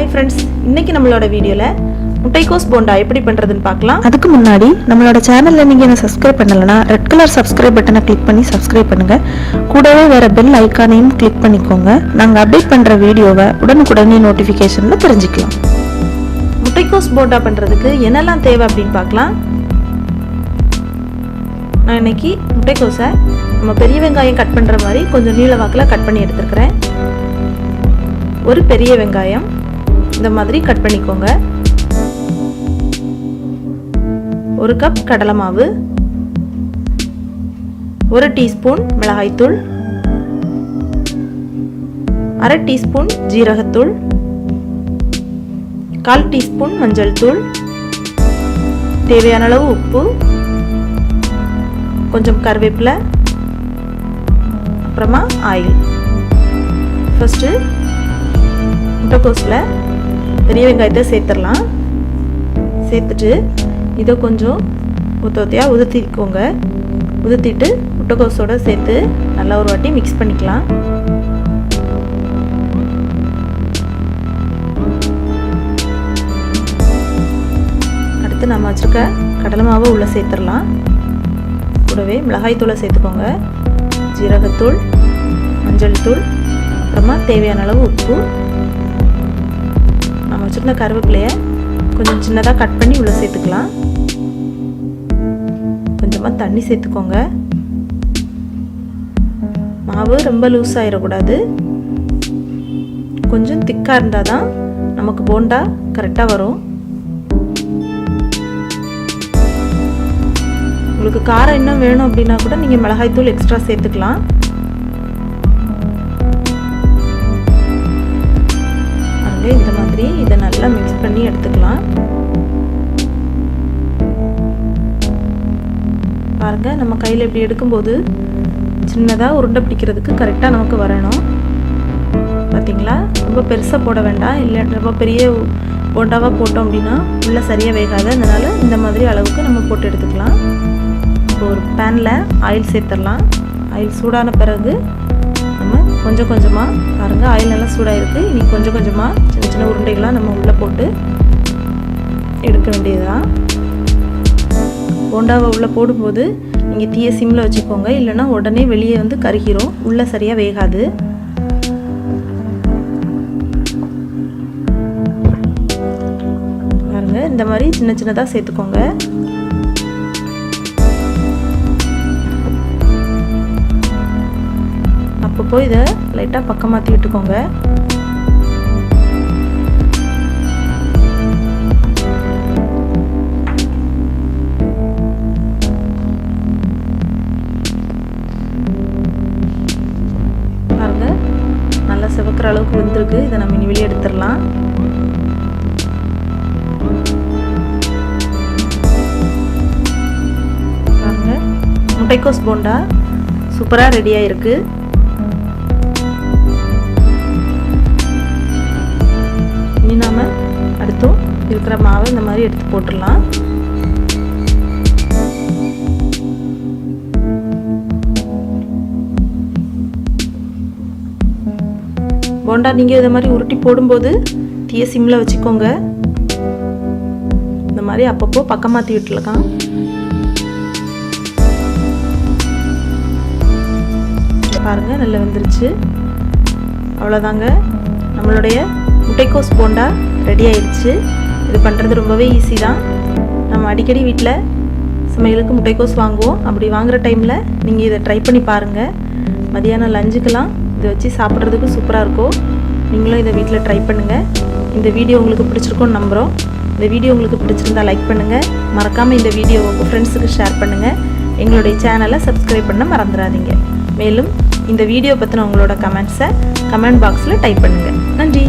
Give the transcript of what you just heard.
Hi friends, இன்னைக்கு நம்மளோட வீடியோல முட்டைக்கோஸ் போண்டா எப்படி பண்றதுன்னு பார்க்கலாம். அதுக்கு முன்னாடி நம்மளோட சேனல்ல நீங்க என்ன சப்ஸ்கிரைப் பண்ணலனா ரெட் கலர் சப்ஸ்கிரைப் பட்டனை கிளிக் பண்ணி சப்ஸ்கிரைப் பண்ணுங்க. கூடவே வேற பெல் ஐகானையும் கிளிக் பண்ணிக்கோங்க. நாங்க அப்டேட் பண்ற வீடியோவை உடனுக்குடனே நோட்டிபிகேஷன்ல தெரிஞ்சுக்கலாம். முட்டைக்கோஸ் போண்டா பண்றதுக்கு என்னெல்லாம் தேவை அப்படின்னு பார்க்கலாம். நான் இன்னைக்கு முட்டைக்கோஸை நம்ம பெரிய வெங்காயம் கட் பண்ற மாதிரி கொஞ்சம் நீள வாக்கில் கட் பண்ணி எடுத்துக்கிறேன். ஒரு பெரிய வெங்காயம் இந்த மாதிரி கட் பண்ணிக்கோங்க. ஒரு கப் கடலை மாவு, ஒரு டீஸ்பூன் மிளகாய்த்தூள், அரை டீஸ்பூன் ஜீரகத்தூள், 1/4 டீஸ்பூன் மஞ்சள் தூள், தேவையான அளவு உப்பு, கொஞ்சம் கருவேப்பிலை, அப்புறமா ஆயில். ஃபர்ஸ்ட் முட்டைக்கோஸில் பெரிய வெங்காயத்தை சேர்த்துடலாம். சேர்த்துட்டு இதை கொஞ்சம் ஒத்தையாக உதுத்திக்கோங்க. உதுத்திட்டு முட்டைக்கோஸோடு சேர்த்து நல்லா ஒரு வாட்டி மிக்ஸ் பண்ணிக்கலாம். அடுத்து நம்ம வச்சுருக்க கடலை மாவை உள்ளே சேர்த்துடலாம். கூடவே மிளகாய் தூளை சேர்த்துக்கோங்க, ஜீரகத்தூள், மஞ்சள் தூள், அப்புறமா தேவையான அளவு உப்பு. நம்ம வச்சுருந்த கருவேப்பிலையை கொஞ்சம் சின்னதாக கட் பண்ணி உள்ளே சேர்த்துக்கலாம். கொஞ்சமாக தண்ணி சேர்த்துக்கோங்க. மாவு ரொம்ப லூஸ் ஆகிடக்கூடாது, கொஞ்சம் திக்காக இருந்தால் தான் நமக்கு போண்டா கரெக்டாக வரும். உங்களுக்கு காரம் இன்னும் வேணும் அப்படின்னா கூட நீங்கள் மிளகாய்த்தூள் எக்ஸ்ட்ரா சேர்த்துக்கலாம். இந்த மாதிரி இதை நல்லா மிக்ஸ் பண்ணி எடுத்துக்கலாம். பாருங்க, நம்ம கையில் இப்படி எடுக்கும்போது சின்னதாக உருண்டை பிடிக்கிறதுக்கு கரெக்டாக நமக்கு வரணும். பார்த்தீங்களா, ரொம்ப பெருசாக போட வேண்டாம், இல்லை ரொம்ப பெரிய போண்டாவாக போட்டோம் அப்படின்னா உள்ள சரியாக வேகாது. அதனால் இந்த மாதிரி அளவுக்கு நம்ம போட்டு எடுத்துக்கலாம். இப்போ ஒரு பேனில் ஆயில் சேர்த்துடலாம். ஆயில் சூடான பிறகு நம்ம கொஞ்சம் கொஞ்சமாக, பாருங்கள் ஆயில் நல்லா சூடாக இருக்குது. இனி கொஞ்சம் கொஞ்சமாக சின்ன சின்ன உருண்டைகளாக நம்ம உள்ளே போட்டு எடுக்க வேண்டியதுதான். போண்டாவை உள்ளே போடும்போது நீங்கள் தீயை சிம்மில் வச்சுக்கோங்க, இல்லைன்னா உடனே வெளியே வந்து கருகிரும், உள்ளே சரியாக வேகாது. பாருங்கள், இந்த மாதிரி சின்ன சின்னதாக சேர்த்துக்கோங்க. அப்பப்போ இதை லைட்டாக பக்கம் மாற்றி விட்டுக்கோங்க. பாருங்க, நல்லா சிவக்கிற அளவுக்கு வந்துருக்கு. இதை நம்ம இனி வெளியே எடுத்துடலாம். பாருங்க, முட்டைக்கோஸ் போண்டா சூப்பராக ரெடியாக இருக்குது. இனி நாம் அடுத்தும் இருக்கிற மாவை இந்த மாதிரி எடுத்து போட்டுடலாம். போண்டா நீங்கள் இதை மாதிரி உருட்டி போடும்போது தீய சிம்மில் வச்சுக்கோங்க. இந்த மாதிரி அப்பப்போ பக்கம் மாற்றி விட்டுலாம். பாருங்கள், நல்லா வெந்துருச்சு. அவ்வளோதாங்க, நம்மளுடைய முட்டைக்கோஸ் போண்டா ரெடி ஆயிடுச்சு. இது பண்ணுறது ரொம்பவே ஈஸி தான். நம்ம அடிக்கடி வீட்டில் சமையலுக்கு முட்டைக்கோஸ் வாங்குவோம். அப்படி வாங்குகிற டைமில் நீங்கள் இதை ட்ரை பண்ணி பாருங்கள். மதியானம் லஞ்சுக்கெலாம் இதை வச்சு சாப்பிட்றதுக்கு சூப்பராக இருக்கும். நீங்களும் இதை வீட்டில் ட்ரை பண்ணுங்கள். இந்த வீடியோ உங்களுக்கு பிடிச்சிருக்கும்னு நம்புகிறோம். இந்த வீடியோ உங்களுக்கு பிடிச்சிருந்தா லைக் பண்ணுங்கள். மறக்காமல் இந்த வீடியோ உங்கள் ஃப்ரெண்ட்ஸுக்கு ஷேர் பண்ணுங்கள். எங்களுடைய சேனலை சப்ஸ்கிரைப் பண்ண மறந்துடாதீங்க. மேலும் இந்த வீடியோ பற்றின உங்களோட கமெண்ட்ஸை கமெண்ட் பாக்ஸில் டைப் பண்ணுங்கள். நன்றி.